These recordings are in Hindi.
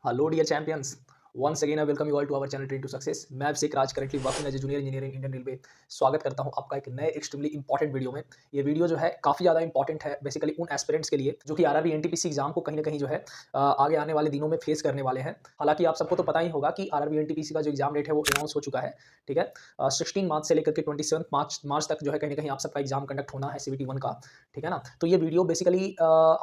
Hello dear champions. Once again I welcome you all to our channel train to success. मैं Abhishek Raj currently working as a junior engineer in Indian railway. स्वागत करता हूं आपका एक नए एक्सट्रीमली इंपॉर्टेंट वीडियो में। ये वीडियो जो है काफ़ी ज़्यादा इंपॉर्टेंट है बेसिकली उन एस्पिरेंट्स के लिए जो कि आरआरबी एनटीपीसी एग्जाम को कहीं ना कहीं जो है आगे आने वाले दिनों में फेस करने वाले हैं। हालांकि आप सबको तो पता ही होगा कि आरआरबी एनटीपीसी का जो एग्जाम डेट है वो अनाउंस हो चुका है। ठीक है, 16 मार्च से लेकर के 27 मार्च तक जो है कहीं ना कहीं आप सबका एग्जाम कंडक्ट होना है सीवीटी 1 का। ठीक है ना। तो ये वीडियो बेसिकली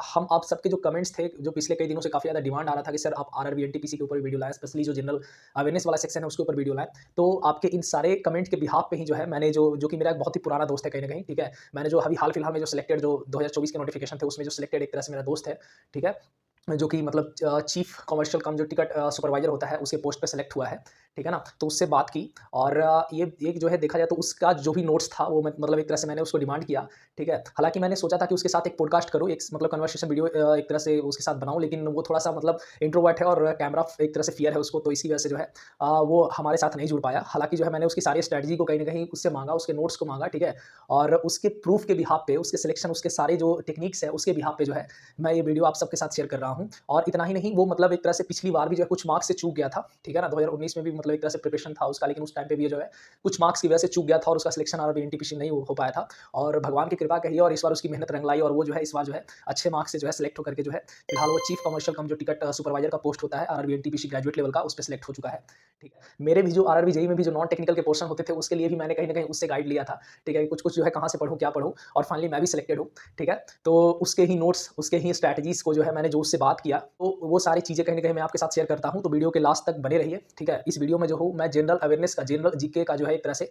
हम आप सबके जो कमेंट्स थे जो पिछले कई दिनों से काफ़ी ज़्यादा डिमांड आ रहा था कि सर आप आरआरबी एनटीपीसी के ऊपर वीडियो लाएं, स्पेशली जो जनरल अवेयरनेस वाला सेक्शन है उसके ऊपर वीडियो लाएं। तो आपके इन सारे कमेंट के बिहाफ पे ही जो है मैंने जो कि मेरा एक बहुत ही पुराना दोस्त है कहीं ना कहीं। ठीक है, मैंने जो अभी हाल फिलहाल में जो सिलेक्टेड जो 2024 के नोटिफिकेशन थे उसमें जो सिलेक्टेड एक तरह से मेरा दोस्त है। ठीक है, जो कि मतलब चीफ कमर्शियल कम जो टिकट सुपरवाइजर होता है उसके पोस्ट पे सेलेक्ट हुआ है। ठीक है ना। तो उससे बात की और ये जो है देखा जाए तो उसका जो भी नोट्स था वो मतलब एक तरह से मैंने उसको डिमांड किया। ठीक है, हालांकि मैंने सोचा था कि उसके साथ एक पॉडकास्ट करूँ, एक मतलब कन्वर्सेशन वीडियो एक तरह से उसके साथ बनाऊं, लेकिन वो थोड़ा सा मतलब इंट्रोवर्ट है और कैमरा एक तरह से फियर है उसको, तो इसी वजह से जो है वो हमारे साथ नहीं जुड़ पाया। हालांकि जो है मैंने उसकी सारी स्ट्रैटेजी को कहीं ना कहीं उससे मांगा, उसके नोट्स को मांगा। ठीक है, और उसके प्रूफ के बिहाफ पे, उसके सिलेक्शन, उसके सारे जो टेक्निक्स है उसके बिहाफ पे जो है मैं ये वीडियो आप सबके साथ शेयर कर रहा हूँ। और इतना ही नहीं, वो मतलब एक तरह से पिछली बार भी जो है कुछ मार्क्स से चूक गया था। ठीक है ना, 2019 में भी मतलब एक तरह से प्रिपरेशन था उसका, लेकिन उस टाइम पे भी जो है कुछ मार्क्स की वजह से चूक गया था और उसका सिलेक्शन आरआरबी एनटीपीसी नहीं हो पाया था। और भगवान की कृपा कही और इस बार उसकी मेहनत रंग लाई और वो जो है इस बार जो है अच्छे मार्क्स से जो है सिलेक्ट होकर के जो है फिलहाल वो चीफ कमर्शियल कम जो टिकट सुपरवाइजर का पोस्ट होता है आरआरबी एनटीपीसी ग्रेजुएट लेवल का, उस पर सिलेक्ट हो चुका है। ठीक है, मेरे भी जो आरआरबी जेई में भी जो नॉन टेक्निकल के पोर्शन होते थे उसके लिए भी मैंने कहीं ना कहीं उससे गाइड लिया था। ठीक है, कुछ कुछ जो है कहाँ से पढ़ूँ क्या पढ़ूँ, और फाइनली मैं भी सिलेक्टेड हूँ। ठीक है, तो उसके ही नोट्स, उसके ही स्ट्रैटेजीज को जो है मैंने जो उससे बात किया, तो वो सारी चीज़ें कहीं ना कहीं मैं आपके साथ शेयर करता हूँ। तो वीडियो के लास्ट तक बने रहिए। ठीक है, इस वीडियो में जो हूँ मैं जनरल अवेयरनेस का, जनरल जीके का जो है एक तरह से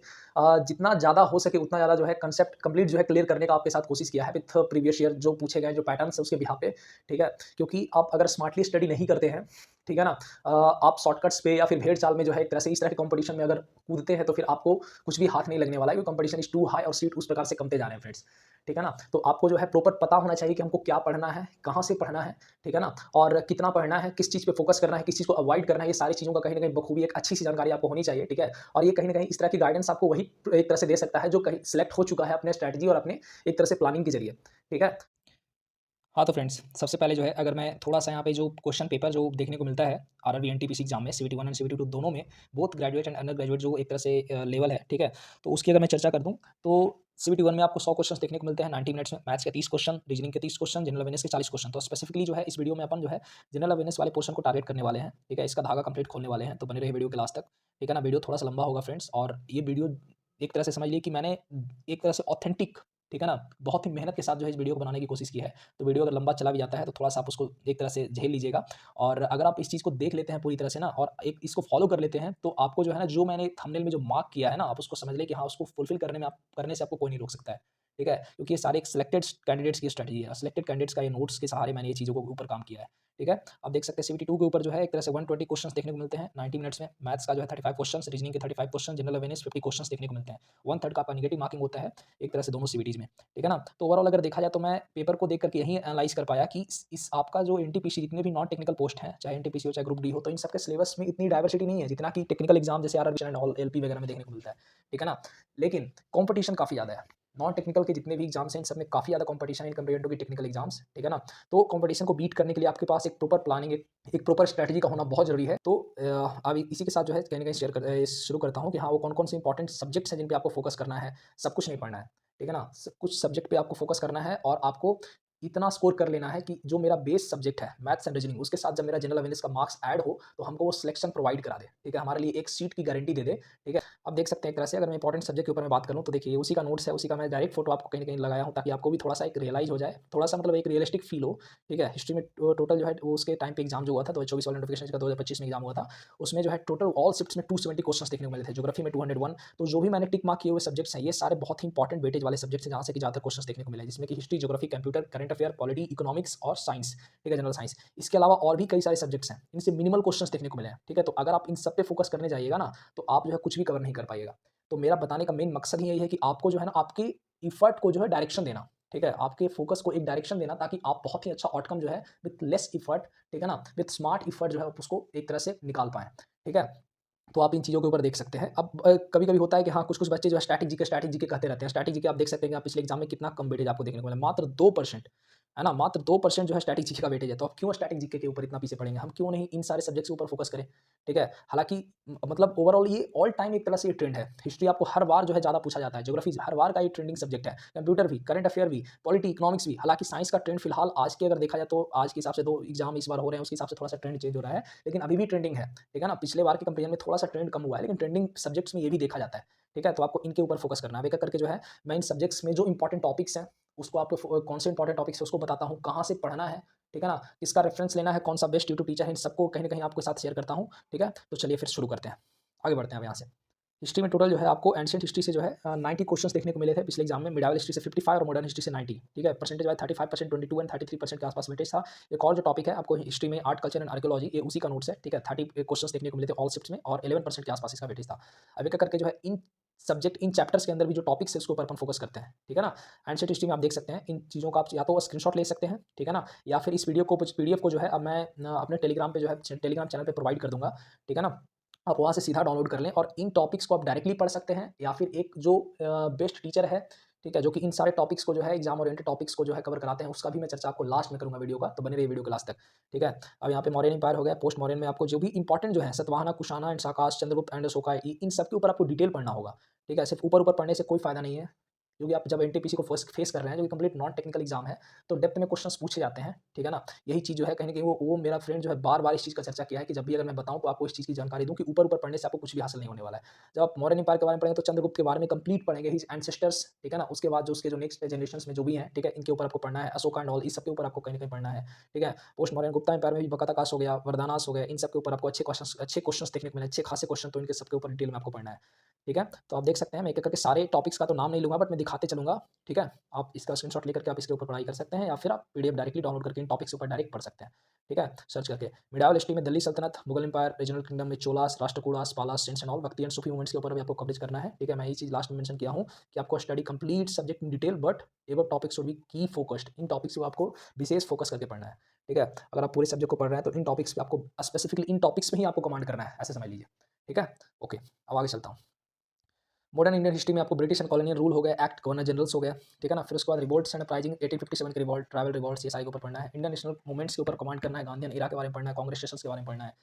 जितना ज़्यादा हो सके उतना ज़्यादा जो है कंसेप्ट कंप्लीट जो है क्लियर करने का आपके साथ कोशिश किया है विथ प्रीवियस ईयर जो पूछे गए जो पैटर्न है उसके बिहाफ पे। ठीक है, क्योंकि आप अगर स्मार्टली स्टडी नहीं करते हैं, ठीक है ना, आप शॉर्टकट्स पे या फिर भेड़ चाल में जो है एक तरह से इस तरह के कंपटीशन में अगर कूदते हैं तो फिर आपको कुछ भी हाथ नहीं लगने वाला है, क्योंकि कंपटीशन इज टू हाई और सीट उस प्रकार से कमते जा रहे हैं फ्रेंड्स। ठीक है ना, तो आपको जो है प्रॉपर पता होना चाहिए कि हमको क्या पढ़ना है, कहाँ से पढ़ना है। ठीक है ना, और कितना पढ़ना है, किस चीज़ पे फोकस करना है, किस चीज़ को अवॉइड करना है, ये सारी चीज़ों का कहीं ना कहीं बखूबी एक अच्छी सी जानकारी आपको होनी चाहिए। ठीक है, और ये कहीं ना कहीं इस तरह की गाइडेंस आपको वही एक तरह से दे सकता है जो कहीं सिलेक्ट हो चुका है अपने स्ट्रैटेजी और अपने एक तरह से प्लानिंग के जरिए। ठीक है। हाँ, तो फ्रेंड्स सबसे पहले जो है अगर मैं थोड़ा-सा यहाँ पे जो क्वेश्चन पेपर जो देखने को मिलता है आरआरबी एनटीपीसी एग्ज़ाम में सीवीटी 1 एंड सीवीटी 2 दोनों में, both graduate and under graduate जो एक तरह से लेवल है, ठीक है? तो उसकी अगर मैं चर्चा कर दूँ, तो सीवीटी 1 में आपको 100 क्वेश्चंस देखने को मिलते हैं 90 मिनट्स में, मैथ्स के 30 क्वेश्चन, रीजनिंग के 30 क्वेश्चन, जनरल अवेयरनेस के 40 क्वेश्चन। तो स्पेसिफिकली जो है इस वीडियो में अपन जो है जनरल अवेयरनेस वाले पोर्शन को टारगेट करने वाले हैं, ठीक है? इसका धागा कंप्लीट खोलने वाले हैं, तो बने रहिए वीडियो के लास्ट तक, ठीक है ना? वीडियो थोड़ा-सा लंबा होगा फ्रेंड्स, और ये वीडियो एक तरह से समझ लीजिए कि मैंने एक तरह से ऑथेंटिक, ठीक है ना, बहुत ही मेहनत के साथ जो है इस वीडियो को बनाने की कोशिश की है। तो वीडियो अगर लंबा चला भी जाता है तो थोड़ा-सा आप उसको एक तरह से झेल लीजिएगा। और अगर आप इस चीज़ को देख लेते हैं पूरी तरह से ना और एक इसको फ़ॉलो कर लेते हैं, तो आपको जो है ना, जो मैंने थंबनेल में जो मार्क किया है ना, आप उसको समझ लें कि हाँ, उसको फुलफ़िल करने से आपको कोई नहीं रोक सकता है। ठीक है? क्योंकि ये सारे एक सिलेक्टेड कैंडिडेट्स की स्ट्रैटेजी है। सिलेक्टेड कैंडिडेट्स का ये नोट्स के सहारे मैंने ये चीज़ों के ऊपर काम किया है। ठीक है? आप देख सकते हैं सीवीटी 2 के ऊपर जो है एक तरह से 120 क्वेश्चंस देखने को मिलते हैं 90 मिनट्स में। मैथ्स का जो है 35 क्वेश्चंस, रीजनिंग के 35 क्वेश्चन, जनरल अवेयरनेस 50 क्वेश्चंस देखने को मिलते हैं। 1/3 का आपका नेगेटिव मार्किंग होता है एक तरह से दोनों सीवीटीज़ में। ठीक है ना? तो ओवरऑल अगर देखा जाए तो मैं पेपर को देख कर के यही एनालाइज़ कर पाया कि इस आपका जो एनटीपीसी जितने भी नॉन टेक्निकल पोस्ट हैं, चाहे एनटीपीसी हो चाहे ग्रुप डी हो, तो इन सबके सिलेबस में इतनी डाइवर्सिटी नहीं है जितना कि टेक्निकल एग्जाम जैसे आरआरबी एंड ऑल एलपी वगैरह में देखने को मिलता है। ठीक है ना? लेकिन कॉम्पिटिशन काफ़ी ज़्यादा है। नॉन टेक्निकल के जितने भी एग्जाम्स हैं इन सब में काफ़ी ज़्यादा कॉम्पिटिशन है इन कंपेयर टू की टेक्निकल एग्जाम्स। ठीक है ना? तो कॉम्पिटिशन को बीट करने के लिए आपके पास एक प्रॉपर प्लानिंग, एक प्रॉपर स्ट्रैटेजी का होना बहुत ज़रूरी है। तो अब इसी के साथ जो है कहीं न कहीं शुरू करता हूँ कि हाँ, वो कौन-कौन से इंपॉर्टेंट सब्जेक्ट्स हैं जिन पे आपको फोकस करना है। सब कुछ नहीं पढ़ना है। ठीक है ना? कुछ सब्जेक्ट पे आपको फोकस करना है और आपको इतना स्कोर कर लेना है कि जो मेरा बेस सब्जेक्ट है मैथ्स एंड रीजनिंग, उसके साथ जब मेरा जनरल अवेयरनेस का मार्क्स ऐड हो तो हमको वो सिलेक्शन प्रोवाइड करा दे। ठीक है? हमारे लिए एक सीट की गारंटी दे दे। ठीक है? अब देख सकते हैं एक तरह से अगर मैं इंपॉर्टेंट सब्जेक्ट के ऊपर मैं बात करूँ तो देखिए उसी का नोट्स है, उसी का मैं डायरेक्ट फोटो आपको कहीं न कहीं लगाया हूँ ताकि आपको भी थोड़ा-सा एक रियलाइज़ हो जाए, थोड़ा-सा मतलब एक रियलिस्टिक फील हो। ठीक है? हिस्ट्री में टोटल जो है वो उसके टाइम पे एग्ज़ाम जो हुआ था 2024 वाला नोटिफिकेशन का 2025 में एग्ज़ाम हुआ था। उसमें जो है टोटल ऑल शिफ्ट्स में 270 क्वेश्चंस देखने को मिले थे। ज्योग्राफी में 201। तो जो भी मैंने टिक मार्क किए हुए सब्जेक्ट्स हैं, ये सारे बहुत ही इंपॉर्टेंट वेटेज वाले सब्जेक्ट्स हैं जहाँ से कि ज़्यादातर क्वेश्चंस देखने को मिले हैं, जिसमें कि history, geography, computer, current affair, polity, economics और साइंस। ठीक है? General science. इसके अलावा और भी कई सारे सब्जेक्ट्स हैं, इनसे मिनिमल क्वेश्चंस देखने को मिले हैं। ठीक है? तो अगर आप इन सब पे फोकस करने जाइएगा ना, तो आप जो है कुछ भी कवर नहीं कर पाइएगा। तो मेरा बताने का मेन मकसद ही यही है कि आपको जो है ना, आपके एफर्ट को जो है डायरेक्शन देना। ठीक है? आपके फोकस को एक डायरेक्शन देना ताकि आप बहुत ही अच्छा आउटकम जो है विथ लेस एफर्ट, ठीक है ना, विथ स्मार्ट एफर्ट जो है आप उसको एक तरह से निकाल पाएँ। ठीक है? तो आप इन चीज़ों के ऊपर देख सकते हैं। अब कभी-कभी होता है कि हाँ, कुछ-कुछ बच्चे जो है स्टैटिक जीके कहते रहते हैं। स्टैटिक जीके आप देख सकते हैं कि आप पिछले एग्ज़ाम में कितना कम वेटेज आपको देखने को मिला, मात्र 2%। है ना? मात्र 2% जो है स्टैटिक जीके का वेटेज है, तो आप क्यों स्टैटिक जीके के ऊपर इतना पीछे पड़ेंगे? हम क्यों नहीं इन सारे सब्जेक्ट्स के ऊपर फोकस करें, ठीक है? हालाँकि मतलब ओवरऑल ये ऑल टाइम एक तरह से ये ट्रेंड है। हिस्ट्री आपको हर बार जो है ज़्यादा पूछा जाता है, ज्योग्राफी हर बार का ये ट्रेंडिंग सब्जेक्ट है, कंप्यूटर भी, करंट अफेयर भी, पॉलिटी, इकोनॉमिक्स भी। हालाँकि साइंस का ट्रेंड फिलहाल आज के अगर देखा जाए तो आज के हिसाब से 2 एग्ज़ाम इस बार हो रहे हैं, उसके हिसाब से थोड़ा-सा ट्रेंड चेंज हो रहा है, लेकिन अभी भी ट्रेंडिंग है, ठीक है ना? पिछले बार के कंपैरिज़न में थोड़ा-सा ट्रेंड कम हुआ है, लेकिन ट्रेंडिंग सब्जेक्ट्स में ये भी देखा जाता है, ठीक है? तो आपको इनके ऊपर फोकस करना है। अब एक-एक करके जो है मैं इन सब्जेक्ट्स में जो इम्पोर्टेंट टॉपिक्स हैं, उसको आपको कौन से इंपॉर्टेंट टॉपिक्स है उसको बताता हूँ, कहाँ से पढ़ना है, ठीक है ना? किसका रेफरेंस लेना है, कौन-सा बेस्ट यूट्यूब टीचर है, इन सबको कहीं न कहीं आपके साथ शेयर करता हूँ, ठीक है? तो चलिए फिर शुरू करते हैं। आगे बढ़ते हैं अब यहाँ से। हिस्ट्री में टोटल जो है आपको एंशिएंट हिस्ट्री से जो है 90 क्वेश्चंस देखने को मिले थे पिछले एग्जाम में, मिडावल हिस्ट्री से 55 और मॉडर्न हिस्ट्री से 90, ठीक है? परसेंटेज वाइज़ 35% 22 एंड 33% के आस-पास वेटेज था। एक और जो टॉपिक है आपको हिस्ट्री में आर्ट, कल्चर एंड आर्कियोलॉजी, ये उसी का नोट्स है, ठीक है? 30 क्वेश्चंस देखने को मिले थे ऑल शिफ्ट्स में और 11% के आस-पास इसका वेटेज था। अब एक-एक करके जो है इन सब्जेक्ट इन चैप्टर्स के अंदर भी जो टॉपिक्स है उसके ऊपर अपन फोकस करते हैं, ठीक है ना? एंशिएंट हिस्ट्री में आप देख सकते हैं इन चीज़ों का आप या तो स्क्रीनशॉट ले सकते हैं, ठीक है ना? या फिर इस वीडियो को पीडीएफ को जो है अब मैं अपने टेलीग्राम पे जो है टेलीग्राम चैनल पे प्रोवाइड कर दूँगा, ठीक है ना? आप वहाँ से सीधा डाउनलोड कर लें और इन टॉपिक्स को आप डायरेक्टली पढ़ सकते हैं या फिर एक जो बेस्ट टीचर है, ठीक है? जो कि इन सारे टॉपिक्स को जो है एग्ज़ाम ओरिएंटेड टॉपिक्स को जो है कवर कराते हैं, उसका भी मैं चर्चा आपको लास्ट में करूँगा वीडियो का, तो बने रहिए वीडियो के लास्ट तक, ठीक है? अब यहाँ पे मौर्यन एम्पायर हो गया, पोस्ट मौर्यन में आपको जो भी इंपॉर्टेंट जो है सतवाहना, कुशाना एंड साकाश, चंद्रगुप्त एंड अशोका, इन सब के ऊपर आपको डिटेल पढ़ना होगा, ठीक है? सिर्फ ऊपर-ऊपर पढ़ने से कोई फ़ायदा नहीं है, क्योंकि आप जब एनटीपीसी को फर्स्ट फेस कर रहे हैं, जो कि कंप्लीट नॉन टेक्निकल एग्ज़ाम है, तो डेप्थ में क्वेश्चंस पूछे जाते हैं, ठीक है ना? यही चीज़ जो है कहीं न कहीं वो मेरा फ्रेंड जो है बार-बार इस चीज़ का चर्चा किया है कि जब भी अगर मैं बताऊँ तो आपको इस चीज़ की जानकारी दूँ कि ऊपर-ऊपर पढ़ने से आपको कुछ भी हासिल नहीं होने वाला है। जब आप मौर्यन एम्पायर के बारे में पढ़ेंगे तो चंद्रगुप्त के बारे में कंप्लीट पढ़ेंगे, हिज एंसेस्टर्स, ठीक है ना? उसके बाद जो उसके जो नेक्स्ट जनरेशंस में जो भी हैं, ठीक है? इनके ऊपर आपको पढ़ना है, अशोका एंड ऑल इस सब के ऊपर आपको कहीं न कहीं पढ़ना है, ठीक है? पोस्ट मौर्यन गुप्ता एम्पायर में भी बकाताकाश हो गया, वर्धनास हो गया, इन सब के ऊपर आपको अच्छे क्वेश्चंस देखने को मिले, अच्छे खासे क्वेश्चन तो इनके सबके ऊपर डिटेल में आपको पढ़ना है, ठीक है? तो आप देख सकते हैं मैं एक-एक करके सारे टॉपिक्स का तो नाम नहीं लूँगा बट मैं दिखाते चलूँगा, ठीक है? आप इसका स्क्रीनशॉट लेकर के आप इसके ऊपर पढ़ाई कर सकते हैं या फिर आप पीडीएफ डायरेक्टली डाउनलोड करके इन टॉपिक्स के ऊपर डायरेक्ट पढ़ सकते हैं, ठीक है? सर्च करके। मिडावल हिस्ट्री में दिल्ली सल्तनत, मुगल एम्पायर, रीजनल किंगडम में Cholas, Rashtrakutas, Palas, saints and all, bhakti and Sufi movements के ऊपर भी आपको कवरेज करना है, ठीक है? मैं ये चीज़ लास्ट में मेंशन किया हूँ कि आपको study complete subject in detail but above topics should be की फोकस्ड। इन टॉपिक्स को आपको विशेष फोकस करके पढ़ना है, ठीक है? अगर आप पूरे सब्जेक्ट को पढ़ रहे हैं तो इन टॉपिक्स पे आपको स्पेसिफिकली इन टॉपिक्स में ही आपको कमांड करना है, ऐसे समझ लीजिए, ठीक है? ओके, अब आगे चलता हूँ। मॉडर्न इंडियन हिस्ट्री में आपको ब्रिटिश एंड कॉलोनियल रूल हो गया, एक्ट गवर्नर जनरल्स हो गया, ठीक है ना? फिर उसके बाद रिवोल्ट्स एंड अपराइजिंग 1857 के रिवोल्ट, ट्रैवल रिवोल्ट्स, ये सारे के ऊपर पढ़ना है। इंडियन नेशनल मूवमेंट्स के ऊपर कमांड करना है, गांधीयन इरा के बारे में पढ़ना है, कांग्रेस स्टेशंस के बारे में पढ़ना है।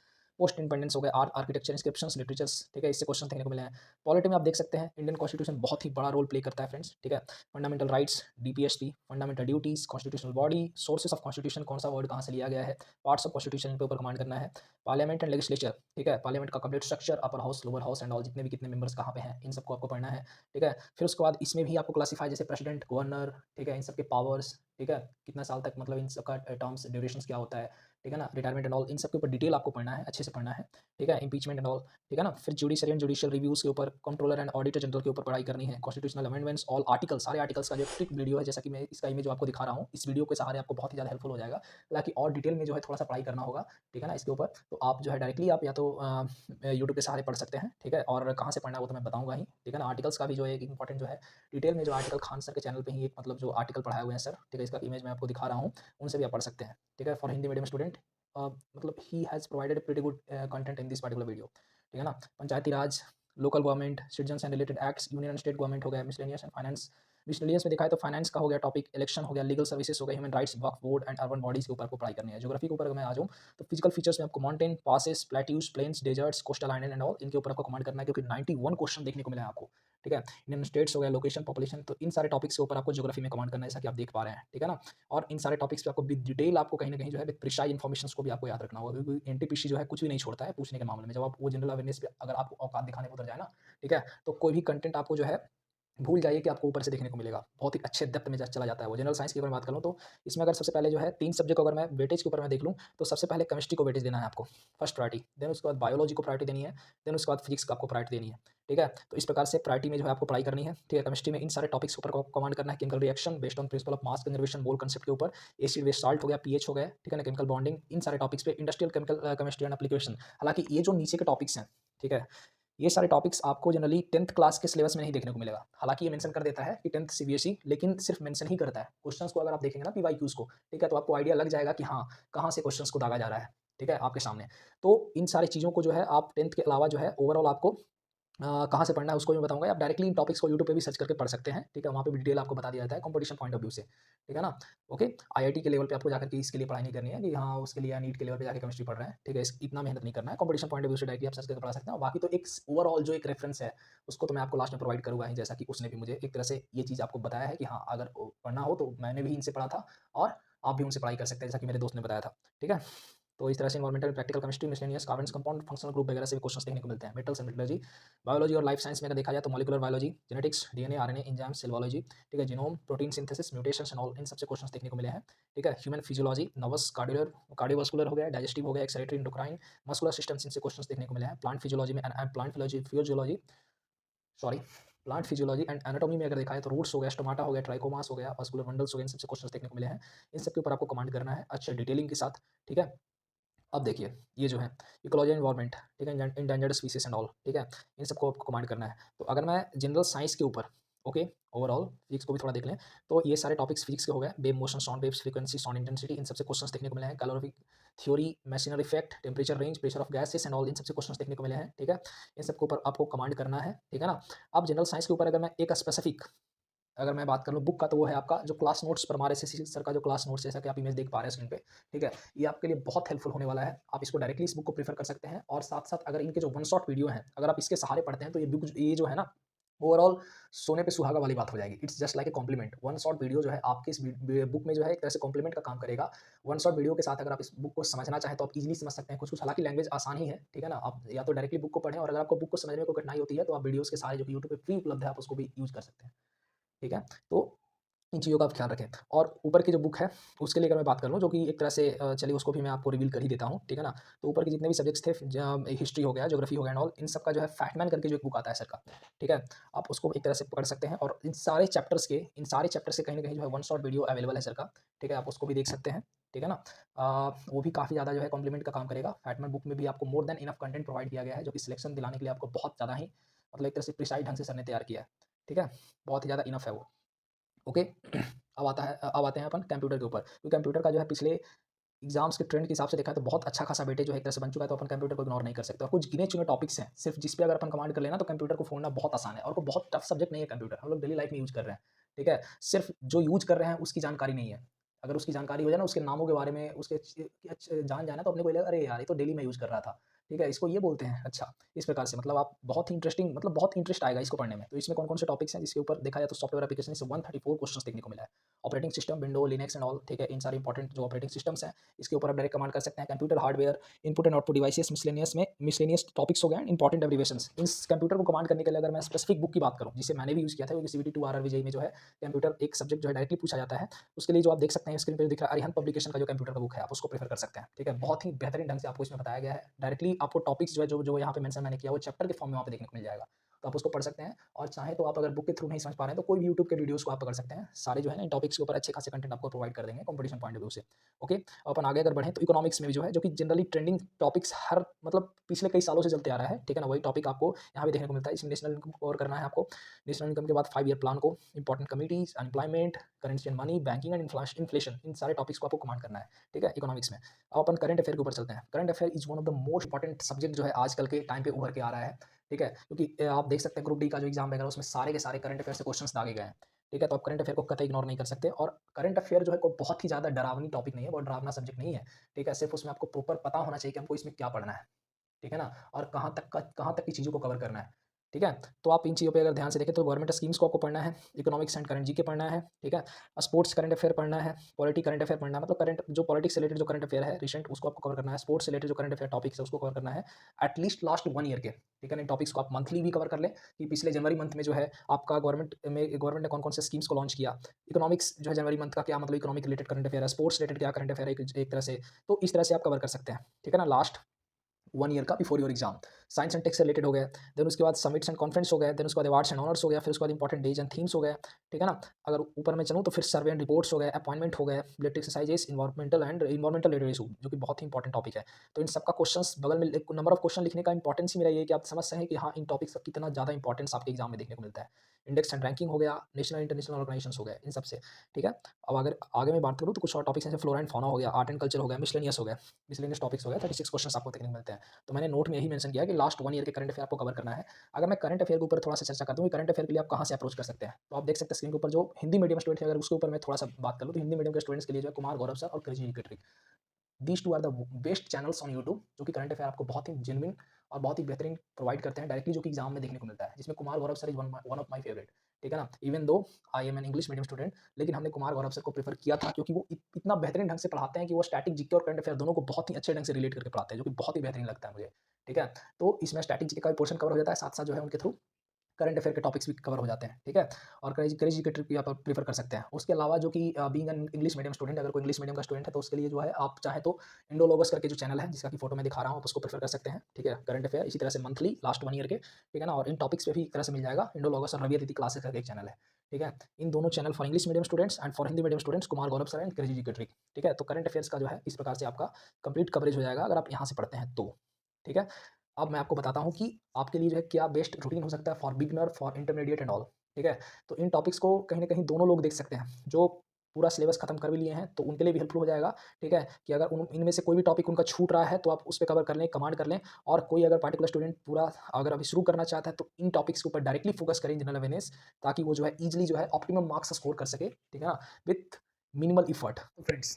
पोस्ट इंडिपेंडेंस हो गया, आर्ट, आर्किटेक्चर, इंस्क्रिप्शंस, लिटरेचर्स, ठीक है? इससे क्वेश्चन देखने को मिले हैं। पॉलिटी में आप देख सकते हैं इंडियन कॉन्स्टिट्यूशन बहुत ही बड़ा रोल प्ले करता है फ्रेंड्स, ठीक है? Fundamental rights, DPST, fundamental duties, constitutional body, sources of constitution, कौन सा वर्ड कहाँ से लिया गया है, पार्ट्स ऑफ कॉन्स्टिट्यूशन के ऊपर कमांड करना है। पार्लियामेंट एंड लेजिस्लेचर, ठीक है? पार्लियामेंट का complete structure, upper house, lower house and all, जितने भी कितने मेंबर्स कहाँ पे हैं, इन सबको आपको पढ़ना है, ठीक है? फिर उसके बाद इसमें भी आपको क्लासिफाई जैसे प्रेसिडेंट, गवर्नर, ठीक है? इन सबके पावर्स, ठीक है? कितना साल तक मतलब इन सबका टर्म्स ड्यूरेशंस क्या होता है, ठीक है ना? रिटायरमेंट एंड ऑल, इन सब के ऊपर डिटेल आपको पढ़ना है, अच्छे से पढ़ना है, ठीक है? इम्पीचमेंट एंड ऑल, ठीक है ना? फिर जुडिशरी एंड जुडिशियल रिव्यूज़ के ऊपर, कंट्रोलर एंड ऑडिटर जनरल के ऊपर पढ़ाई करनी है, कॉन्स्टिट्यूशनल अमेंडमेंट्स, ऑल आर्टिकल्स, सारे आर्टिकल्स का जो ट्रिक वीडियो है, जैसा कि मैं इसका इमेज जो आपको दिखा रहा हूँ, इस वीडियो के सहारे आपको बहुत ही ज़्यादा हेल्पफुल हो जाएगा। हालाँकि और डिटेल में जो है थोड़ा-सा पढ़ाई करना होगा, ठीक है ना? इसके ऊपर, तो आप जो है डायरेक्टली आप या तो यूट्यूब के सहारे पढ़ सकते हैं, ठीक है? और कहाँ से पढ़ना है वो तो मैं बताऊँगा ही, ठीक है ना? आर्टिकल्स का भी जो है एक इम्पोर्टेंट जो है डिटेल में जो आर्टिकल खान सर के चैनल पे ही एक मतलब जो आर्टिकल पढ़ाए हुए हैं सर, ठीक है? इसका इमेज मैं आपको दिखा रहा हूँ, उनसे भी आप पढ़ सकते हैं, ठीक है? फॉर हिंदी मीडियम स्टूडेंट मतलब he has provided pretty good content in this particular video, ठीक है ना? Panchayati raj, local government, citizens and related acts, union and state government हो गया, मिसलेनियस एंड फाइनेंस। मिसलेनियस में देखा है तो फाइनेंस का हो गया टॉपिक, इलेक्शन हो गया, लीगल सर्विसेज हो गया, human rights, Waqf board and urban bodies के ऊपर आपको पढ़ाई करनी है। ज्योग्राफी के ऊपर अगर मैं आ जाऊँ तो फिजिकल फीचर्स में आपको mountain, passes, plateaus, plains, deserts, coastal island and all, इनके ऊपर आपको कमांड करना है क्योंकि 91 क्वेश्चन देखने को मिला है आपको, ठीक है? इंडियन स्टेट्स हो गया, लोकेशन, पॉपुलेशन, तो इन सारे टॉपिक्स के ऊपर आपको ज्योग्राफी में कमांड करना है, जैसा कि आप देख पा रहे हैं, ठीक है ना? और इन सारे टॉपिक्स पे आपको विद डिटेल आपको कहीं न कहीं जो है विद प्रिसाइज़ इन्फॉर्मेशंस को भी आपको याद रखना होगा, क्योंकि एनटीपीसी जो है कुछ भी नहीं छोड़ता है पूछने के मामले में। जब आप वो जनरल अवेयरनेस पे अगर आपको औकात दिखाने को उतर जाए ना, ठीक है? तो कोई भी कंटेंट आपको जो है भूल जाइए कि आपको ऊपर से देखने को मिलेगा। बहुत ही अच्छे डेप्थ में ज चला जाता है वो। जनरल साइंस की अगर मैं बात करूँ तो इसमें अगर सबसे पहले जो है 3 सब्जेक्ट को अगर मैं वेटेज के ऊपर मैं देख लूँ, तो सबसे पहले केमिस्ट्री को वेटेज देना है आपको, फर्स्ट प्रायोरिटी। देन उसके बाद बायोलॉजी को प्रायोरिटी देनी है, देन उसके बाद फिजिक्स को आपको प्रायोरिटी देनी है, ठीक है? तो इस प्रकार से प्रायोरिटी में जो है आपको पढ़ाई करनी है, ठीक है? केमिस्ट्री में इन सारे टॉपिक्स के ऊपर कमांड करना है, chemical reaction based on principle of mass conservation, mole concept के ऊपर, एसिड बेस साल्ट हो गया, पीएच हो गया, ठीक है ना? केमिकल बॉन्डिंग, इन सारे टॉपिक्स पे industrial chemical chemistry and application. हालाँकि ये जो नीचे के टॉपिक्स हैं, ठीक है? ये सारे टॉपिक्स आपको जनरली 10th क्लास के सिलेबस में नहीं देखने को मिलेगा। हालाँकि ये मेंशन कर देता है कि 10th सीबीएसई, लेकिन सिर्फ मेंशन ही करता है। क्वेश्चंस को अगर आप देखेंगे ना पीवाईक्यूज़ को, ठीक है? तो आपको आइडिया लग जाएगा कि हाँ, कहाँ से क्वेश्चंस को दागा जा रहा है, ठीक है? आपके सामने। तो इन सारी चीज़ों को जो है आप 10th के अलावा जो है ओवरऑल आपको कहाँ से पढ़ना है उसको भी बताऊँगा। आप डायरेक्टली इन टॉपिक्स को यूट्यूब पे भी सर्च करके पढ़ सकते हैं, ठीक है? वहाँ पे भी डिटेल आपको बता दिया जाता है कॉम्पिटिशन पॉइंट ऑफ व्यू से, ठीक है ना? ओके, आईआईटी के लेवल पे आपको जाकर के इसके लिए पढ़ाई नहीं करनी है कि हाँ, उसके लिए या नीट के लेवल पे जाके केमिस्ट्री पढ़ रहे हैं, ठीक है? इस इतना मेहनत नहीं करना है, कॉम्पिटिशन पॉइंट ऑफ व्यू से डायरेक्टली आप सर्च करके पढ़ा सकते हैं और बाकी तो एक ओवरऑल जो एक रेफरेंस है, उसको तो मैं आपको लास्ट में प्रोवाइड करूँगा ही, जैसा कि उसने भी मुझे एक तरह से ये चीज़ आपको बताया है कि हाँ, अगर पढ़ना हो तो मैंने भी इनसे पढ़ा था और आप भी उनसे पढ़ाई कर सकते हैं, जैसा कि मेरे दोस्त ने बताया था, ठीक है? तो इस तरह से environmental, practical chemistry, miscellaneous, carbons, compound, functional group वगैरह से भी क्वेश्चंस देखने को मिलते हैं। मेटल्स एंड मेटलर्जी, बायोलॉजी और लाइफ साइंस में अगर देखा जाए तो molecular biology, genetics, DNA, RNA, enzymes, cell biology, ठीक है, genome, protein synthesis, mutations and all, इन सबसे क्वेश्चंस देखने को मिले हैं, ठीक है। ह्यूमन फिजियोलॉजी, नर्वस, कार्डियोवास्कुलर हो गया, डाइजेस्टिव हो गया, एक्सक्रीटरी, एंडोक्राइन, मस्कुलर सिस्टम्स, इनसे क्वेश्चंस देखने को मिले हैं। प्लांट फिजियोलॉजी में plant physiology, sorry, plant physiology and anatomy में अगर देखा है तो रूट्स हो गया, स्टोमाटा हो गया, ट्राइकोमास हो गया, वास्कुलर बंडल्स हो गए, इन सबसे क्वेश्चंस देखने को मिले हैं। इन सब के ऊपर आपको कमांड करना है अच्छे डिटेलिंग के साथ, ठीक है। अब देखिए, ये जो है इकोलॉजी एनवायरनमेंट, ठीक है, इंडेंजर्ड स्पीसीज एंड ऑल, ठीक है, इन सबको आपको कमांड करना है। तो अगर मैं जनरल साइंस के ऊपर, ओके, ओवरऑल फिजिक्स को भी थोड़ा देख लें, तो ये सारे टॉपिक्स फिजिक्स के हो गए। Wave motion, sound waves, frequency, sound intensity, इन सबसे क्वेश्चंस देखने को मिले हैं। Calorific theory, Meissner effect, temperature range, pressure of gases and all, इन सबसे क्वेश्चंस देखने को मिले हैं, ठीक है। इन सबके ऊपर आपको कमांड करना है, ठीक है ना। अब जनरल साइंस के ऊपर अगर मैं एक स्पेसिफिक, अगर मैं बात कर लूँ बुक का, तो वो है आपका जो class notes Parmar SSC sir का जो क्लास नोट्स, जैसा कि आप इमेज देख पा रहे हैं स्क्रीन पे, ठीक है? ये आपके लिए बहुत हेल्पफुल होने वाला है। आप इसको डायरेक्टली इस बुक को प्रेफ़र कर सकते हैं और साथ-साथ अगर इनके जो वन शॉट वीडियो हैं, अगर आप इसके सहारे पढ़ते हैं, तो ये जो है ना, ओवरऑल सोने पे सुहागा वाली बात हो जाएगी। It's just like a compliment. One shot video जो है आपकी इस बुक में जो है एक तरह से कॉम्प्लीमेंट का काम करेगा। वन शॉट वीडियो के साथ अगर आप इस बुक को समझना चाहें, तो आप ईज़िली समझ सकते हैं। कुछ-कुछ हालाँकि लैंग्वेज आसान ही है, ठीक है ना? आप या तो डायरेक्टली बुक को पढ़ें और अगर आपको बुक को समझने में कोई कठिनाई होती है, तो आप वीडियोज़ के सहारे जो कि यूट्यूब पे फ्री उपलब्ध है, आप उसको भी यूज़ कर सकते हैं। ठीक है? तो इन चीज़ों का आप ख्याल रखें और ऊपर की जो बुक है, उसके लिए अगर मैं बात कर लूँ, जो कि एक तरह से चलिए उसको भी मैं आपको रिवील कर ही देता हूँ, ठीक है ना? तो ऊपर के जितने भी सब्जेक्ट्स थे, हिस्ट्री हो गया, ज्योग्राफी हो गया एंड ऑल, इन सब का जो है फैक्टमैन करके जो एक बुक आता है सर का, ठीक है? आप उसको एक तरह से पढ़ सकते हैं और इन सारे चैप्टर्स के कहीं न कहीं जो है वन शॉट वीडियो अवेलेबल है सर का, ठीक है? आप उसको भी देख सकते हैं, ठीक है ना? वो भी काफ़ी ज़्यादा जो है कॉम्प्लीमेंट का काम करेगा। फैक्टमैन बुक में भी आपको more than enough content provide किया गया है, जो कि सिलेक्शन दिलाने के लिए आपको बहुत ज़्यादा ही मतलब एक तरह से प्रिसाइज़ ढंग से सर ने तैयार किया है, ठीक है? बहुत ही ज़्यादा इनफ है वो। ओके। अब आते हैं अपन कंप्यूटर के ऊपर, तो कंप्यूटर का जो है पिछले एग्जाम्स के ट्रेंड के हिसाब से देखा है तो बहुत अच्छा खासा वेटेज जो है एक तरह से बन चुका है, तो अपन कंप्यूटर को इग्नोर नहीं कर सकते और कुछ गिने चुने टॉपिक्स हैं सिर्फ जिस पे अगर अपन कमांड कर लेना तो कंप्यूटर को फोड़ना बहुत आसान है और वो बहुत टफ सब्जेक्ट नहीं है कंप्यूटर, हम लोग डेली लाइफ में यूज कर रहे हैं, ठीक है। सिर्फ जो यूज कर रहे हैं उसकी जानकारी नहीं है, अगर उसकी जानकारी हो जाए ना, उसके नामों के बारे में उसके जान जाना, तो अपने को लगा अरे यार ये तो डेली में यूज कर रहा था, ठीक है, इसको ये बोलते हैं, अच्छा। इस प्रकार से मतलब आप बहुत ही इंटरेस्टिंग, मतलब बहुत इंटरेस्ट आएगा इसको पढ़ने में। तो इसमें कौन-कौन से टॉपिक्स हैं जिसके ऊपर देखा जाए तो सॉफ्टवेयर एप्लीकेशन से 134 क्वेश्चंस देखने को मिला है। Operating system, window, Linux and all, ठीक है, इन सारे इंपॉर्टेंट जो ऑपरेटिंग सिस्टम्स हैं, इसके ऊपर आप डायरेक्ट कमांड कर सकते हैं। Computer hardware, input and output devices, miscellaneous topics हो गए, इंपॉर्टेंट एब्रिविएशंस। इस कंप्यूटर को कमांड करने के लिए अगर मैं स्पेसिफिक बुक की बात करूँ, जिसे मैंने भी यूज़ किया था, क्योंकि सीबीटी 2 आरआरबी में जो है कंप्यूटर एक सब्जेक्ट जो है डायरेक्टली पूछा जाता है, उसके लिए जो आप देख सकते हैं स्क्रीन पे जो दिख रहा है, अरिहंत पब्लिकेशन का जो कंप्यूटर का बुक है, आप उसको प्रेफर कर सकते हैं, ठीक है। बहुत ही बेहतरीन ढंग से आपको इसमें बताया गया है। डायरेक्टली आपको टॉपिक्स जो है जो यहाँ पे मेंशन मैंने किया, वो चैप्टर के फॉर्म में वहाँ पे देखने को मिल जाएगा। तो आप उसको पढ़ सकते हैं और चाहें तो आप अगर बुक के थ्रू नहीं समझ पा रहे हैं, तो कोई भी यूट्यूब के वीडियोज़ को आप पकड़ सकते हैं। सारे जो है ना इन टॉपिक्स के ऊपर अच्छे खासे कंटेंट आपको प्रोवाइड कर देंगे कॉम्पिटिशन पॉइंट ऑफ व्यू से। ओके, अपन आगे अगर बढ़ें तो इकोनॉमिक्स में भी जो है, जो कि जनरली ट्रेंडिंग टॉपिक्स हर मतलब पिछले कई सालों से चलते आ रहा है, ठीक है ना? वही टॉपिक आपको यहाँ पे देखने को मिलता है। इसमें नेशनल इनकम कवर करना है आपको। नेशनल इनकम के बाद 5 ईयर प्लान को, important committees, unemployment, currency and money, banking and inflation, इन सारे टॉपिक्स को आपको कमांड करना है, ठीक है, इकोनॉमिक्स में। अब अपन करंट अफेयर के ऊपर चलते हैं। Current affair is one of the most important subject जो है आजकल के टाइम पे उभर के आ रहा है, ठीक है? क्योंकि आप देख सकते हैं ग्रुप डी का जो एग्ज़ाम वगैरह, उसमें सारे के सारे करंट अफेयर से क्वेश्चन्स दागे गए हैं, ठीक है? तो आप करंट अफेयर को कतई इग्नोर नहीं कर सकते और करंट अफेयर जो है कोई बहुत ही ज़्यादा डरावनी टॉपिक नहीं है, बहुत डरावना सब्जेक्ट नहीं है, ठीक है? सिर्फ़ उसमें आपको प्रॉपर पता होना चाहिए कि हमको इसमें क्या पढ़ना है। ठीक है ना? और कहाँ तक की चीज़ों को कवर करना है, ठीक है? तो आप इन चीज़ों पे अगर ध्यान से देखें तो गवर्नमेंट स्कीम्स को आपको पढ़ना है, इकोनॉमिक्स एंड करंट जीके पढ़ना है, ठीक है? स्पोर्ट्स करंट अफेयर पढ़ना है, पॉलिटी करंट अफेयर पढ़ना है, मतलब करंट जो पॉलिटिक्स से रिलेटेड जो करंट अफेयर है रिसेंट, उसको आपको कवर करना है। स्पोर्ट्स से रिलेटेड जो करंट अफेयर टॉपिक्स है उसको कवर करना है, एटलीस्ट लास्ट 1 ईयर के, ठीक है ना? इन टॉपिक्स को आप मंथली भी कवर कर लें कि पिछले जनवरी मंथ में जो है आपका गवर्नमेंट ने कौन-कौन से स्कीम्स को लॉन्च किया। इकोनॉमिक्स जो है जनवरी मंथ का क्या मतलब इकोनॉमिक रिलेटेड करंट अफेयर है, स्पोर्ट्स रिलेटेड क्या करंट अफेयर है एक तरह से, तो इस तरह से आप कवर कर सकते हैं, ठीक है ना? लास्ट 1 ईयर का before your exam. Science and tech से रिलेटेड हो गया, देन उसके बाद समिट्स एंड कॉन्फ्रेंस हो गए, देन उसके बाद अवार्ड्स एंड ऑनर्स हो गया, फिर उसके बाद इंपॉर्टेंट डेज एंड थीम्स हो गए, ठीक है ना? अगर ऊपर मैं चलूँ तो फिर सर्वे एंड रिपोर्ट्स हो गए, अपॉइंटमेंट हो गए, मिलिट्री एक्सरसाइजेस, एनवायरमेंटल लिटरेसी, जो कि बहुत ही इंपॉर्टेंट टॉपिक है। तो इन सबका क्वेश्चंस बगल में नंबर ऑफ क्वेश्चन लिखने का इंपॉर्टेंस ही मेरा ये है कि आप समझ सकें कि हाँ, इन टॉपिक्स का कितना ज़्यादा इंपॉर्टेंस आपके एग्जाम में देखने को मिलता है। इंडेक्स एंड रैंकिंग हो गया, नेशनल इंटरनेशनल ऑर्गेनाइजेशंस हो गए, इन सबसे, ठीक है? अब अगर आगे मैं बात करूँ तो कुछ और टॉपिक्स जैसे फ्लोरा एंड फौना हो गया, आर्ट एंड कल्चर हो गया, मिसलेनियस हो गया, मिसलेनियस टॉपिक्स हो गया, 36 क्वेश्चंस आपको देखने को मिलते हैं। तो मैंने नोट में यही मेंशन किया कि लास्ट 1 ईयर के करंट अफेयर आपको कवर करना है। अगर मैं करंट अफेयर के ऊपर थोड़ा-सा चर्चा करता हूँ कि करंट अफेयर के लिए आप कहाँ से अप्रोच कर सकते हैं। तो आप देख सकते हैं स्क्रीन के ऊपर जो हिंदी मीडियम स्टूडेंट है, अगर उसके ऊपर मैं थोड़ा-सा बात कर लूँ, तो हिंदी मीडियम के स्टूडेंट्स के लिए जो है कुमार गौरव सर और crazy educatory, these two are the best channels on YouTube, जो कि करंट अफेयर आपको बहुत ही जेन्युइन और बहुत ही बेहतरीन प्रोवाइड करते हैं डायरेक्टली, जो कि एग्जाम में देखने को मिलता है। जिसमें Kumar Gaurav sir is one of my favourite, ठीक है ना? Even though I am an English medium student, लेकिन हमने कुमार गौरव सर को प्रेफ़र किया था क्योंकि वो इतना बेहतरीन ढंग से पढ़ाते हैं कि वो स्टैटिक, जीके और करंट अफेयर दोनों को बहुत ही अच्छे ढंग से रिलेट करके पढ़ाते हैं, जो कि बहुत ही बेहतरीन लगता है मुझे, ठीक है? तो इसमें स्टैटिक, जीके का भी पोर्शन कवर हो जाता है, साथ-साथ जो है उनके थ्रू करंट अफेयर के टॉपिक्स भी कवर हो जाते हैं, ठीक है? और क्रेज़ी क्रेज़ी एजुकेटर भी आप प्रेफ़र कर सकते हैं। उसके अलावा जो कि being an English medium student, अगर कोई इंग्लिश मीडियम का स्टूडेंट है, तो उसके लिए जो है आप चाहें तो इंडोलॉगस करके जो चैनल है, जिसका कि फ़ोटो मैं दिखा रहा हूँ, आप उसको प्रेफ़र कर सकते हैं, ठीक है? करंट अफेयर इसी तरह से मंथली लास्ट 1 ईयर के, ठीक है ना? और इन टॉपिक्स पे भी एक तरह से मिल जाएगा। इंडोलॉगस और रवि अदिति क्लासेस करके एक चैनल है, ठीक है? इन दोनों channel for English medium students and for Hindi medium students Kumar Gaurav sir and crazy educatory, ठीक है? तो करंट अफेयर्स का जो है इस प्रकार से आपका कंप्लीट कवरेज हो जाएगा अगर आप यहाँ से पढ़ते हैं तो, ठीक है? अब मैं आपको बताता हूँ कि आपके लिए जो है क्या बेस्ट रूटीन हो सकता है for beginner, for intermediate and all, ठीक है? तो इन टॉपिक्स को कहीं न कहीं दोनों लोग देख सकते हैं, जो पूरा सिलेबस खत्म कर भी लिए हैं, तो उनके लिए भी हेल्पफुल हो जाएगा, ठीक है? कि अगर उन इनमें से कोई भी टॉपिक उनका छूट रहा है, तो आप उस पे कवर कर लें, कमांड कर लें। और कोई अगर पार्टिकुलर स्टूडेंट पूरा अगर अभी शुरू करना चाहता है, तो इन टॉपिक्स के ऊपर डायरेक्टली फोकस करें, जनरल अवेयरनेस, ताकि वो जो है ईज़िली जो है ऑप्टिमम मार्क्स स्कोर कर सके, ठीक है ना? With minimal effort. तो फ्रेंड्स,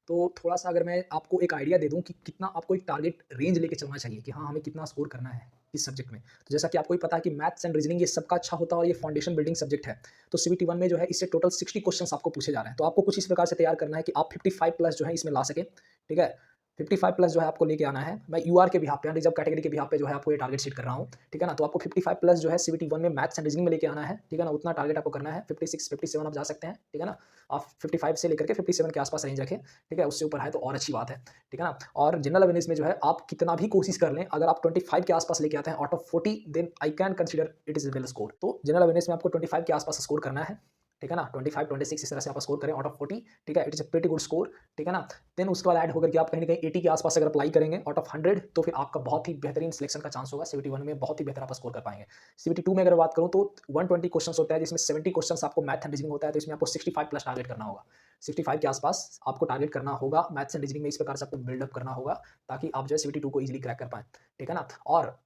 तो थोड़ा-सा अगर मैं आपको एक आइडिया दे दूँ कि कितना आपको एक टारगेट रेंज लेके चलना चाहिए कि हाँ, हमें कितना स्कोर करना है इस सब्जेक्ट में। तो जैसा कि आपको भी पता है कि मैथ्स एंड रीज़निंग ये सबका अच्छा होता है और ये फाउंडेशन बिल्डिंग सब्जेक्ट है। तो सीबीटी 1 में जो है इससे टोटल 60 क्वेश्चन्स आपको पूछे जा रहे हैं। तो आपको कुछ इस प्रकार से तैयार करना है कि आप 55 प्लस जो है इसमें ला सकें, ठीक है? 55 प्लस जो है आपको लेके आना है। मैं यूआर के बिहाफ़ पे, रिज़र्व कैटेगरी के बिहाफ़ पे जो है आपको ये टारगेट सेट कर रहा हूँ, ठीक है ना? तो आपको 55 प्लस जो है सीबीटी 1 में मैथ्स एंड रीज़निंग में लेके आना है, ठीक है ना? उतना टारगेट आपको करना है। 56, 57 आप जा सकते हैं, ठीक है ना? आप 55 से लेकर के 57 के आस-पास रेंज रखें, ठीक है? उससे ऊपर है तो और अच्छी बात है, ठीक है ना? और जनरल अवेयरनेस में जो है आप कितना भी कोशिश कर लें, अगर आप 25 के आस-पास लेके आते हैं out of 40, then I can consider it is a well score. तो जनरल अवेयरनेस में आपको 25 के आस-पास स्कोर करना है, ठीक है ना? 25, 26 इस तरह से आप स्कोर करें आउट ऑफ 40, ठीक है? It is a pretty good score, ठीक है ना? देन उसके बाद ऐड होकर के आप कहीं न कहीं 80 के आस-पास अगर अप्लाई करेंगे आउट ऑफ 100, तो फिर आपका बहुत ही बेहतरीन सिलेक्शन का चांस होगा। सीबीटी 1 में बहुत ही बेहतर आप स्कोर कर पाएँगे। सीबीटी 2 में अगर बात करूँ तो 120 क्वेश्चन्स होता है, जिसमें 70 क्वेश्चन्स आपको मैथ एंड रीजनिंग होता है, तो इसमें आपको 65 प्लस टारगेट करना होगा। 65 के आस-पास आपको टारगेट करना होगा, मैथ्स एंड रीजनिंग में इस प्रकार से आपको बिल्डअप करना होगा, ताकि आप जो है सीबीटी 2 को ईज़िली क्रैक कर पाएँ, ठीक है ना? और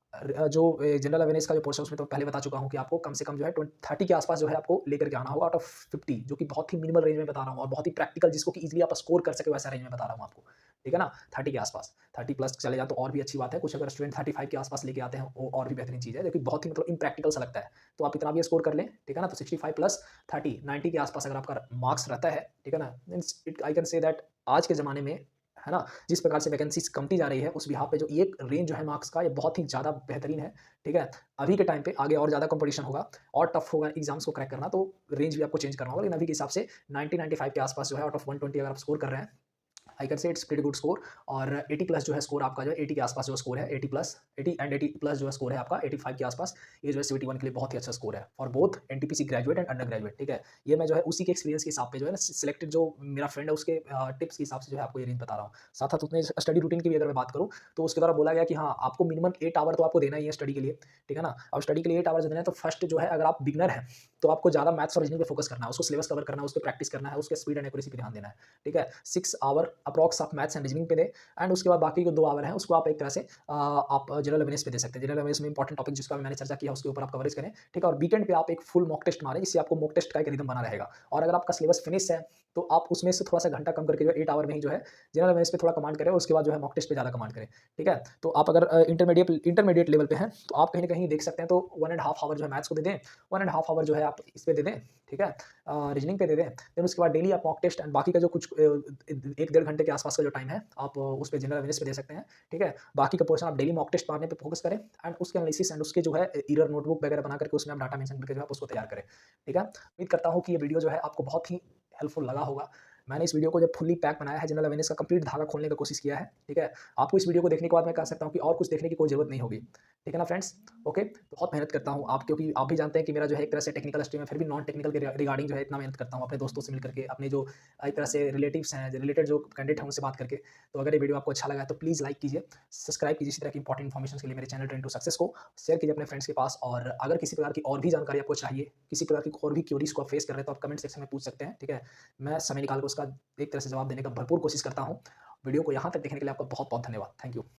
जो जनरल अवेयरनेस का जो पोर्शन है उसमें तो पहले बता चुका हूँ कि आपको कम से कम जो है 30 के आस-पास जो है आपको लेकर के आना होगा आउट ऑफ 50, जो कि बहुत ही मिनिमल रेंज में बता रहा हूँ और बहुत ही प्रैक्टिकल, जिसको कि ईज़िली आप स्कोर कर सके वैसा रेंज में बता रहा हूँ आपको, ठीक है ना? 30 के आस-पास, 30 प्लस चले जाएँ तो और भी अच्छी बात है। कुछ अगर स्टूडेंट 35 के आस-पास लेके आते हैं, वो और भी बेहतरीन चीज़ है, जो कि बहुत ही मतलब इम्प्रैक्टिकल सा लगता है। तो आप इतना भी स्कोर कर लें, ठीक है ना? तो 65 प्लस 30, 90 के आस-पास अगर आपका मार्क्स रहता है, ठीक है ना? Means it I can say that आज के ज़माने में, है ना? जिस प्रकार से वैकेंसीज़ कमती जा रही है, उस बिहाफ़ पे जो ये रेंज जो है मार्क्स का, ये बहुत ही ज़्यादा बेहतरीन है, ठीक है? अभी के टाइम पे आगे और ज़्यादा कॉम्पिटिशन होगा और टफ होगा एग्ज़ाम्स को क्रैक करना, तो रेंज भी आपको चेंज करना होगा। लेकिन अभी के हिसाब से 90-95 के आस-पास जो है आउट ऑफ 120 अगर आप स्कोर कर रहे हैं, I can say it's pretty good score. और 80 प्लस जो है स्कोर आपका, जो है 80 के आसपास जो स्कोर है, 80 प्लस 80 एंड 80 प्लस जो है स्कोर है आपका 85 के आसपास, ये जो है सीबीटी 1 के लिए बहुत ही अच्छा स्कोर है for both NTPC graduate and under graduate, ठीक है? ये मैं जो है उसी के एक्सपीरियंस के हिसाब पे जो है ना, सिलेक्टेड जो मेरा फ्रेंड है उसके टिप्स के हिसाब से जो है आपको ये रेंज बता रहा हूँ। साथ-साथ उतने स्टडी रूटीन की भी अगर मैं बात करूँ, तो उसके द्वारा बोला गया कि हाँ, आपको मिनिमम 8 आवर तो आपको देना ही है स्टडी के लिए, ठीक है ना? अब स्टडी के लिए 8 आवर्स देना है, तो फर्स्ट जो है अगर आप बिगिनर हैं, तो आपको ज़्यादा मैथ्स और रीजनिंग पे फोकस करना है, उसको सिलेबस कवर करना है, उसपे प्रैक्टिस करना है, उसके स्पीड एंड एक्यूरेसी पे ध्यान देना है, ठीक है? 6 आवर अप्रॉक्स आप मैथ्स एंड रीजनिंग पे दें, एंड उसके बाद बाकी जो 2 आवर हैं उसको आप एक तरह से आप जनरल अवेयरनेस पे दे सकते हैं। जनरल अवेयरनेस में इंपॉर्टेंट टॉपिक जिसका मैंने चर्चा किया उसके ऊपर आप कवरेज करें, ठीक है? और वीकेंड पे आप एक फुल मॉक टेस्ट मारें, जिससे आपको मॉक टेस्ट का एक रिदम बना रहेगा। और अगर आपका सिलेबस फिनिश है, तो आप उसमें से थोड़ा-सा घंटा कम करके जो है 8 आवर में ही जो है जनरल अवेयरनेस पे थोड़ा कमांड करें और उसके बाद जो है मॉक टेस्ट पे ज़्यादा कमांड करें, ठीक है? तो आप अगर इंटरमीडिएट लेवल पे हैं, तो आप कहीं न कहीं देख सकते हैं, तो 1 एंड हाफ आवर जो है मैथ्स को दे दें, 1 एंड हाफ आवर जो है आप इस पे दे दें, ठीक है? रीजनिंग पे दे दें। देन उसके बाद डेली आप मॉक टेस्ट एंड बाकी का जो कुछ 1 डेढ़ घंटे के आसपास का जो टाइम है, आप उस पे जनरल अवेयरनेस पे दे सकते हैं, ठीक है? बाकी का पोर्शन आप डेली मॉक टेस्ट मारने पे फोकस करें, एंड उसके एनालिसिस एंड उसके जो है एरर नोटबुक वगैरह बना करके उसमें आप डाटा मेंशन करके जो है आप उसको तैयार करें, ठीक है? उम्मीद करता हूँ कि ये वीडियो जो है आपको बहुत ही हेल्पफुल लगा होगा। मैंने इस वीडियो को जब फुल्ली पैक बनाया है, जनरल अवेयरनेस का कंप्लीट धागा खोलने की कोशिश किया है, ठीक है? आपको इस वीडियो को देखने के बाद मैं कह सकता हूँ कि और कुछ देखने की कोई ज़रूरत नहीं होगी, ठीक है ना फ्रेंड्स? ओके, बहुत मेहनत करता हूँ आप, क्योंकि आप भी जानते हैं कि मेरा जो है एक तरह से टेक्निकल स्ट्रीम है, फिर भी नॉन टेक्निकल के रिगार्डिंग जो है इतना मेहनत करता हूँ अपने दोस्तों से मिल करके, अपने जो एक तरह से रिलेटिव्स हैं, रिलेटेड जो कैंडिडेट हैं उनसे बात करके। तो अगर ये वीडियो आपको अच्छा लगा है तो प्लीज़ लाइक कीजिए, सब्सक्राइब कीजिए इसी तरह की इंपॉर्टेंट इन्फॉर्मेशन के लिए मेरे चैनल ट्रेन टू सक्सेस को शेयर कीजिए अपने फ्रेंड्स के पास। और अगर किसी प्रकार की और भी जानकारी आपको चाहिए, किसी प्रकार की और भी क्वेरीज को आप फेस कर रहे हैं, तो आप कमेंट सेक्शन में पूछ सकते हैं, ठीक है? मैं समय निकाल कर उसका एक तरह से जवाब देने का भरपूर कोशिश करता हूँ। वीडियो को यहाँ तक देखने के लिए आपका बहुत-बहुत धन्यवाद। Thank you.